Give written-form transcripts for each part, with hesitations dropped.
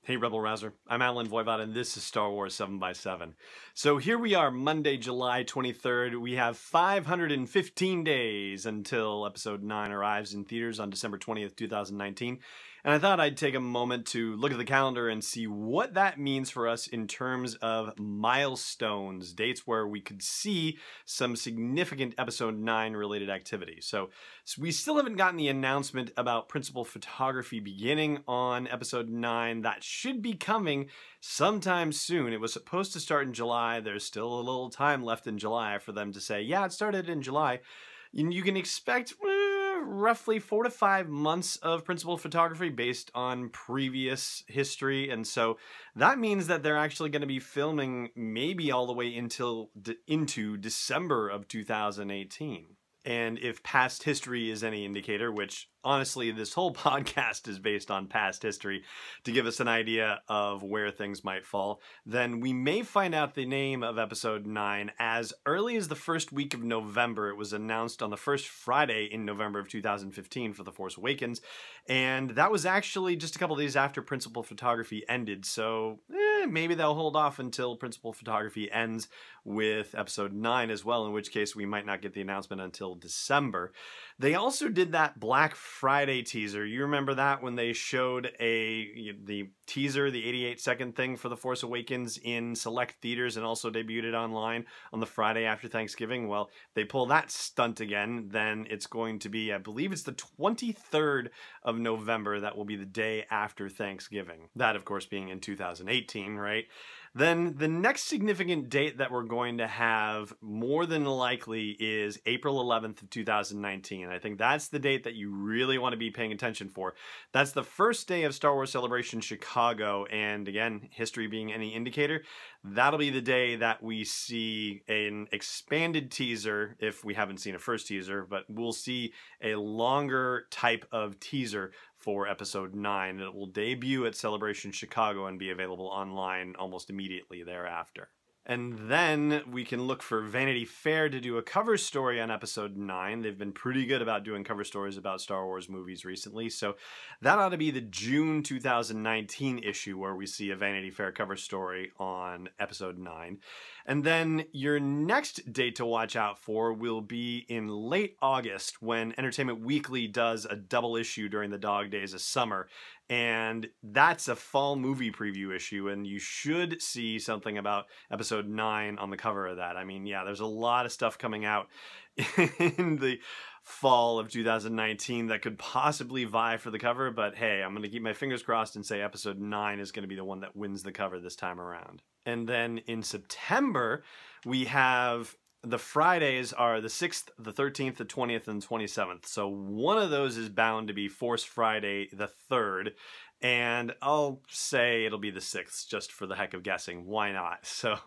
Hey Rebel Rouser, I'm Alan Voivod and this is Star Wars 7x7. So here we are, Monday, July 23rd. We have 515 days until Episode 9 arrives in theaters on December 20th, 2019. And I thought I'd take a moment to look at the calendar and see what that means for us in terms of milestones, dates where we could see some significant Episode 9 related activity. So we still haven't gotten the announcement about principal photography beginning on Episode 9. That should be coming sometime soon. It was supposed to start in July. There's still a little time left in July for them to say, yeah, it started in July. You can expect roughly 4 to 5 months of principal photography based on previous history. And so that means that they're actually going to be filming maybe all the way into December of 2018. And if past history is any indicator, which honestly this whole podcast is based on past history to give us an idea of where things might fall, then we may find out the name of Episode 9 as early as the first week of November. It was announced on the first Friday in November of 2015 for The Force Awakens, and that was actually just a couple days after principal photography ended, so maybe they'll hold off until principal photography ends with Episode 9 as well, in which case we might not get the announcement until December. They also did that Black Friday teaser. You remember that when they showed the teaser, the 88-second thing for The Force Awakens in select theaters and also debuted it online on the Friday after Thanksgiving? Well, they pull that stunt again, then it's going to be, I believe it's the 23rd of November. That will be the day after Thanksgiving. That, of course, being in 2018, right? Then the next significant date that we're going to have more than likely is April 11th of 2019. I think that's the date that you really want to be paying attention for. That's the first day of Star Wars Celebration Chicago, and again, history being any indicator, that'll be the day that we see an expanded teaser, if we haven't seen a first teaser, but we'll see a longer type of teaser for Episode 9. It will debut at Celebration Chicago and be available online almost immediately thereafter. And then we can look for Vanity Fair to do a cover story on Episode 9. They've been pretty good about doing cover stories about Star Wars movies recently, so that ought to be the June 2019 issue where we see a Vanity Fair cover story on Episode 9. And then your next date to watch out for will be in late August when Entertainment Weekly does a double issue during the dog days of summer. And that's a fall movie preview issue, and you should see something about Episode 9 on the cover of that. I mean, yeah, there's a lot of stuff coming out in the fall of 2019 that could possibly vie for the cover, but hey, I'm going to keep my fingers crossed and say Episode 9 is going to be the one that wins the cover this time around. And then in September, we have the Fridays are the 6th, the 13th, the 20th, and 27th. So one of those is bound to be Force Friday the 3rd. And I'll say it'll be the 6th, just for the heck of guessing. Why not? So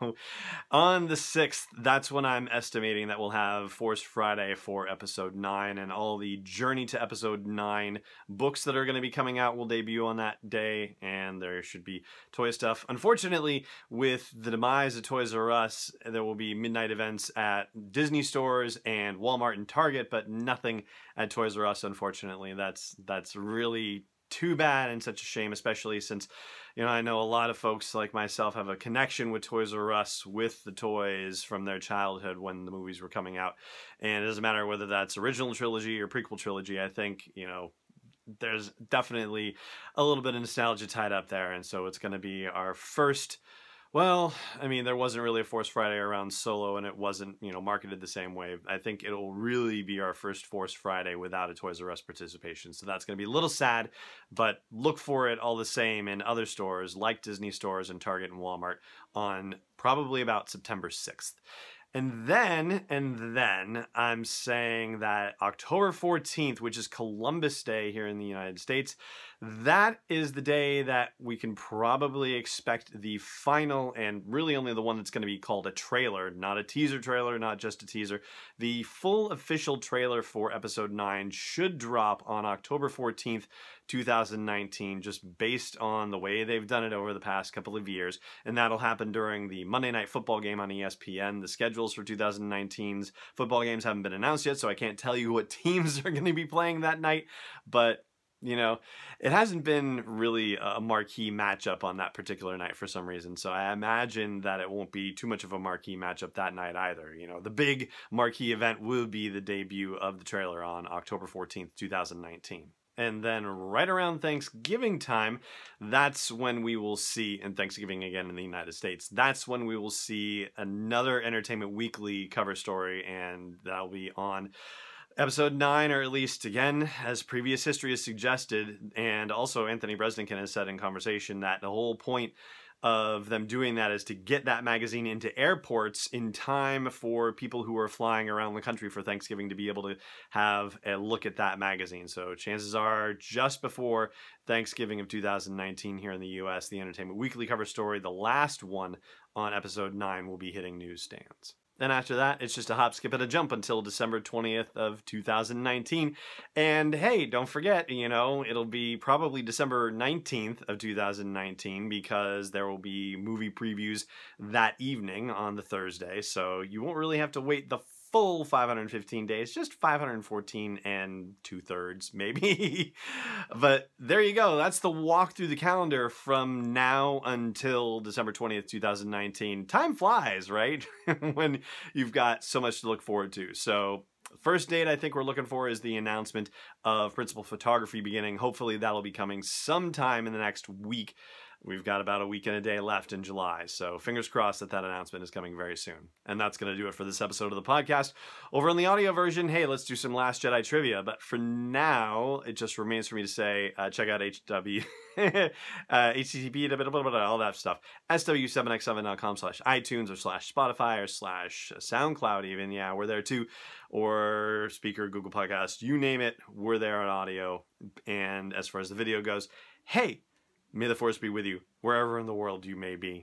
on the 6th, that's when I'm estimating that we'll have Force Friday for Episode 9, and all the Journey to Episode 9 books that are going to be coming out will debut on that day, and there should be toy stuff. Unfortunately, with the demise of Toys R Us, there will be midnight events at Disney stores and Walmart and Target, but nothing at Toys R Us, unfortunately. That's really too bad and such a shame, especially since, you know, I know a lot of folks like myself have a connection with Toys R Us, with the toys from their childhood when the movies were coming out. And it doesn't matter whether that's original trilogy or prequel trilogy. I think, you know, there's definitely a little bit of nostalgia tied up there. And so it's going to be our first. Well, I mean, there wasn't really a Force Friday around Solo, and it wasn't, you know, marketed the same way. I think it'll really be our first Force Friday without a Toys R Us participation. So that's going to be a little sad, but look for it all the same in other stores like Disney stores and Target and Walmart on probably about September 6th. And then I'm saying that October 14th, which is Columbus Day here in the United States, that is the day that we can probably expect the final, and really only the one that's going to be called a trailer, not a teaser trailer, not just a teaser. The full official trailer for Episode 9 should drop on October 14th, 2019, just based on the way they've done it over the past couple of years. And that'll happen during the Monday Night Football game on ESPN. The schedules for 2019's football games haven't been announced yet, so I can't tell you what teams are going to be playing that night, but You know, it hasn't been really a marquee matchup on that particular night for some reason. So I imagine that it won't be too much of a marquee matchup that night either. You know, the big marquee event will be the debut of the trailer on October 14th, 2019. And then right around Thanksgiving time, that's when we will see, and Thanksgiving again in the United States, that's when we will see another Entertainment Weekly cover story, and that'll be on Episode 9, or at least, again, as previous history has suggested, and also Anthony Bresnikan has said in conversation, that the whole point of them doing that is to get that magazine into airports in time for people who are flying around the country for Thanksgiving to be able to have a look at that magazine. So chances are, just before Thanksgiving of 2019 here in the US, the Entertainment Weekly cover story, the last one on Episode 9, will be hitting newsstands. Then after that, it's just a hop, skip, and a jump until December 20th of 2019. And hey, don't forget, you know, it'll be probably December 19th of 2019 because there will be movie previews that evening on the Thursday. So you won't really have to wait the full 515 days, just 514 and 2/3 maybe. But there you go. That's the walk through the calendar from now until December 20th, 2019. Time flies, right? When you've got so much to look forward to. So first date I think we're looking for is the announcement of principal photography beginning. Hopefully that'll be coming sometime in the next week. We've got about a week and a day left in July, so fingers crossed that that announcement is coming very soon. And that's going to do it for this episode of the podcast. Over on the audio version, hey, let's do some Last Jedi trivia. But for now, it just remains for me to say, check out HTTP, all that stuff, sw7x7.com/iTunes or /Spotify or /SoundCloud even. Yeah, we're there too. Or Speaker, Google Podcast, you name it, we're there on audio. And as far as the video goes, hey, may the Force be with you, wherever in the world you may be.